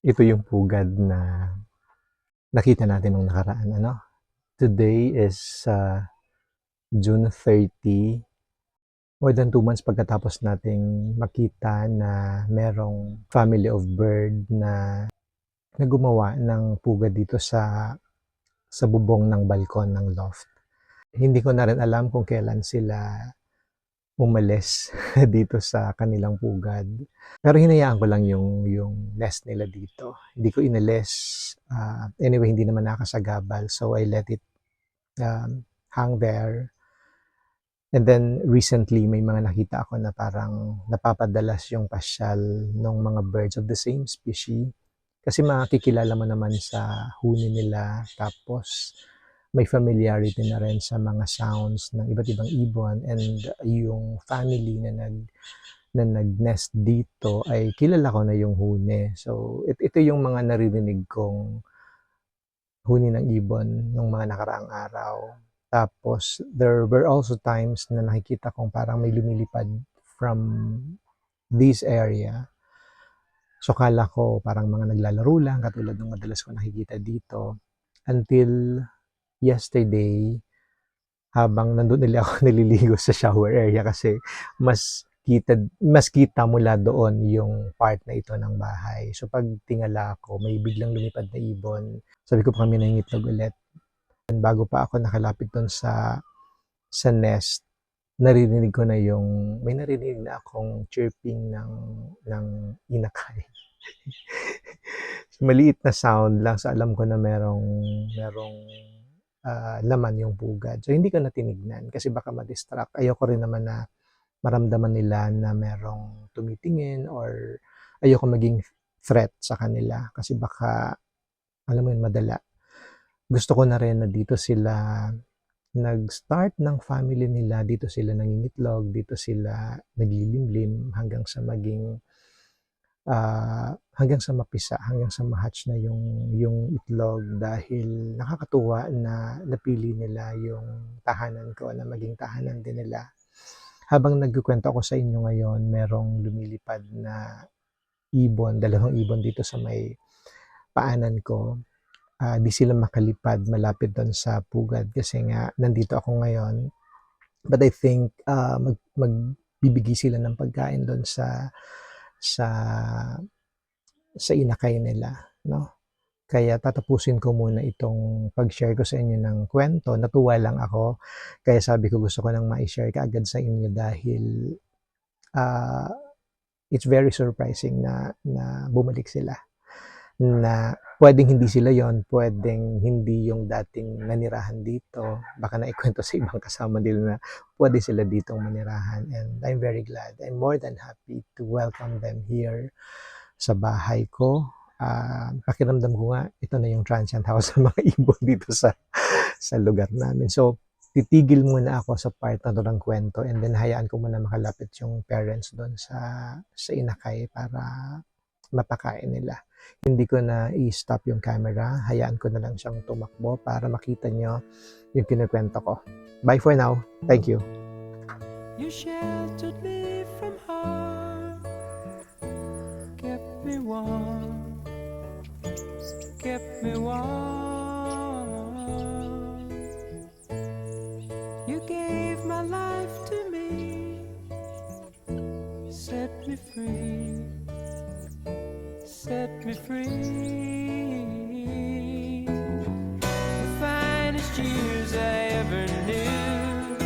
Ito yung pugad na nakita natin nung nakaraan, ano? Today is June 30, more than 2 months pagkatapos nating makita na merong family of bird na gumawa ng pugad dito sa bubong ng balkon ng loft. Hindi ko na rin alam kung kailan sila umalis dito sa kanilang pugad. Pero hinayaan ko lang yung nest nila dito. Hindi ko inalis. Anyway, hindi naman nakasagabal. So I let it hang there. And then recently, may mga nakita ako na parang napapadalas yung pasyal ng mga birds of the same species. Kasi makikilala mo naman sa huni nila. Tapos may familiarity na rin sa mga sounds ng iba't ibang ibon, and yung family na nag-nest dito ay kilala ko na yung huni. So ito yung mga naririnig kong huni ng ibon nung mga nakaraang araw. Tapos there were also times na nakikita kong parang may lumilipad from this area. So kala ko parang mga naglalaro lang katulad ng madalas ko nakikita dito, until yesterday, habang nandun nila ako naliligo sa shower area, kasi mas kita mula doon yung part na ito ng bahay. So pag tingala ko, may biglang lumipad na ibon. Sabi ko pa kami nangingitlog ulit. And bago pa ako nakalapit doon sa nest, naririnig ko na may naririnig na akong chirping ng inakay. Maliit na sound lang, so alam ko na merong laman yung pugad. So hindi ko na tinignan kasi baka ma-distract. Ayoko rin naman na maramdaman nila na merong tumitingin, or ayoko maging threat sa kanila kasi baka, alam mo yun, madala. Gusto ko na rin na dito sila nag-start ng family nila, dito sila nangingitlog, dito sila naglilimlim hanggang sa mapisa, hanggang sa ma-hatch na yung itlog, dahil nakakatuwa na napili nila yung tahanan ko na maging tahanan din nila. Habang nagkukwento ako sa inyo ngayon, merong lumilipad na ibon, 2 ibon dito sa may paanan ko. Di sila makalipad malapit doon sa pugad kasi nga nandito ako ngayon. But I think magbibigay sila ng pagkain doon sa inakay nila, no? Kaya tatapusin ko muna itong pag-share ko sa inyo ng kwento. Natuwa lang ako, kaya sabi ko gusto ko nang ma-share kaagad sa inyo dahil it's very surprising na bumalik sila. Na pwedeng hindi sila yon, pwedeng hindi yung dating nanirahan dito. Baka naikwento sa ibang kasama nila na pwede sila ditong manirahan. And I'm very glad. I'm more than happy to welcome them here sa bahay ko. Pakiramdam ko nga, ito na yung transient house ng mga ibon dito sa lugar namin. So, titigil muna ako sa part na to ng kwento, and then hayaan ko muna makalapit yung parents doon sa inakay para mapakain nila. Hindi ko na i-stop yung camera, hayaan ko na lang siyang tumakbo para makita nyo yung kinukwento ko. Bye for now. Thank you. You sheltered me from harm, kept me warm, kept me warm. You gave my life to me, set me free, set me free. The finest years I ever knew,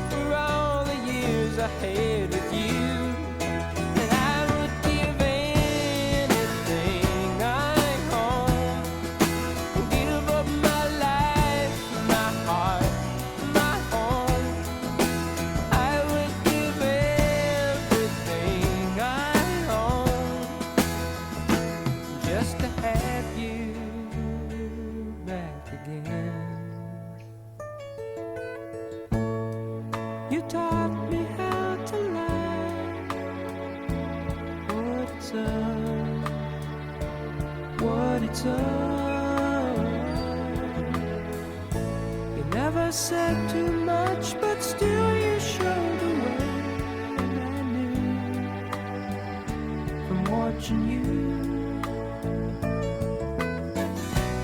for all the years I had with you. And I would give anything I own, give up my life, my heart, my home. I would give everything I own just to have you back again. You taught me how to love, what it's all. You never said too much, but still you showed the way, and I knew from what watching you.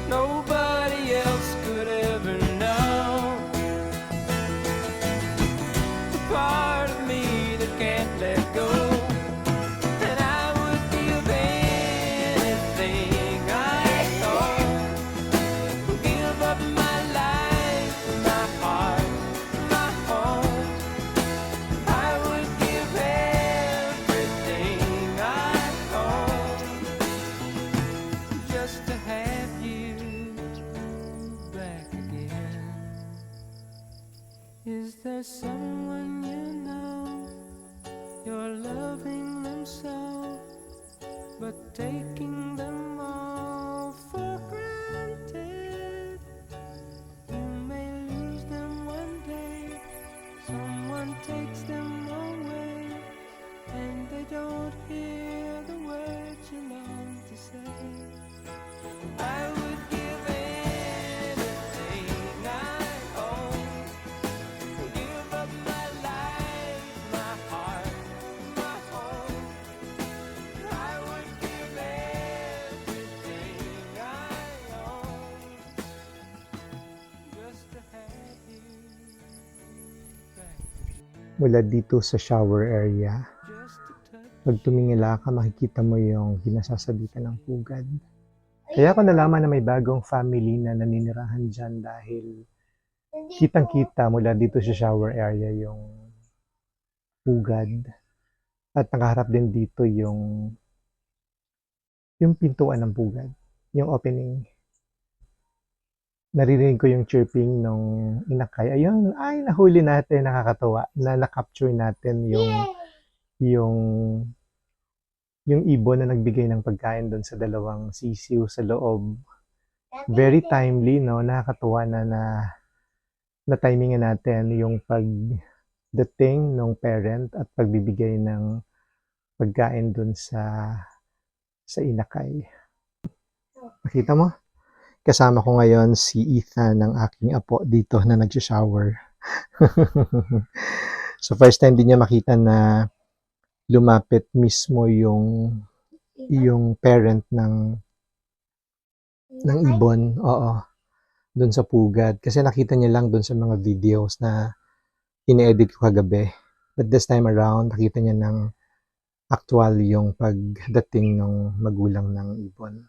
Nobody else could ever know the part of me that can't let go. And I would give anything I own, give up my life, my heart, my home. I would give everything I own just to have you back again. Is there someone you know, you're loving them so, but taking them all for granted? You may lose them one day, someone takes them away, and they don't hear the words you long to say. I would give anything I own, give up my life, my heart, my home. I would give everything I own just to have you back again. Mula dito sa shower area, Just to touch pag tumingala ka, makikita mo yung kinasasabitan ng pugad. Kaya ako nalaman na may bagong family na naninirahan dyan dahil kitang-kita mula dito sa shower area yung pugad. At nakaharap din dito yung pintuan ng pugad, yung opening. Naririnig ko yung chirping nung inakay. Ayun, ay nahuli natin, nakakatuwa na na-capture natin yung ibon na nagbigay ng pagkain doon sa dalawang sisiw sa loob. Very timely, no? Nakakatuwa na timingan natin yung pagdating ng parent at pagbibigay ng pagkain doon sa inakay. Nakita mo? Kasama ko ngayon si Ethan, ng aking apo dito na nag-shower. So first time din niya makita na lumapit mismo yung parent ng ibon. Oo. Doon sa pugad. Kasi nakita niya lang doon sa mga videos na ine-edit ko kagabi. But this time around, nakita niya ng actual yung pagdating ng magulang ng ibon.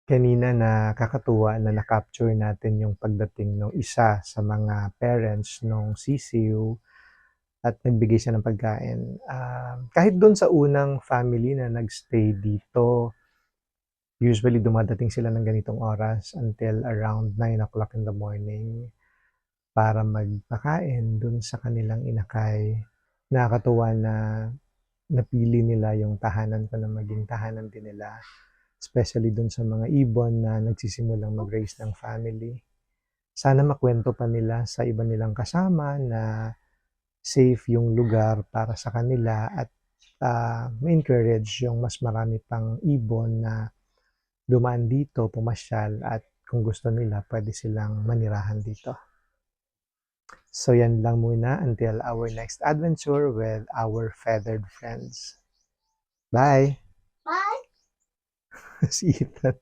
Kanina nakakatuwa na na-capture natin yung pagdating ng isa sa mga parents ng sisiw at nagbigay siya ng pagkain. Kahit doon sa unang family na nagstay dito, usually dumadating sila ng ganitong oras until around 9 o'clock in the morning para magpakain doon sa kanilang inakay. Nakakatuwa na napili nila yung tahanan ko na maging tahanan din nila. Especially dun sa mga ibon na nagsisimulang mag-raise ng family. Sana makwento pa nila sa iba nilang kasama na safe yung lugar para sa kanila at ma-encourage yung mas marami pang ibon na dumaan dito, pumasyal, at kung gusto nila, pwede silang manirahan dito. So yan lang muna until our next adventure with our feathered friends. Bye! Bye. Si Ethan.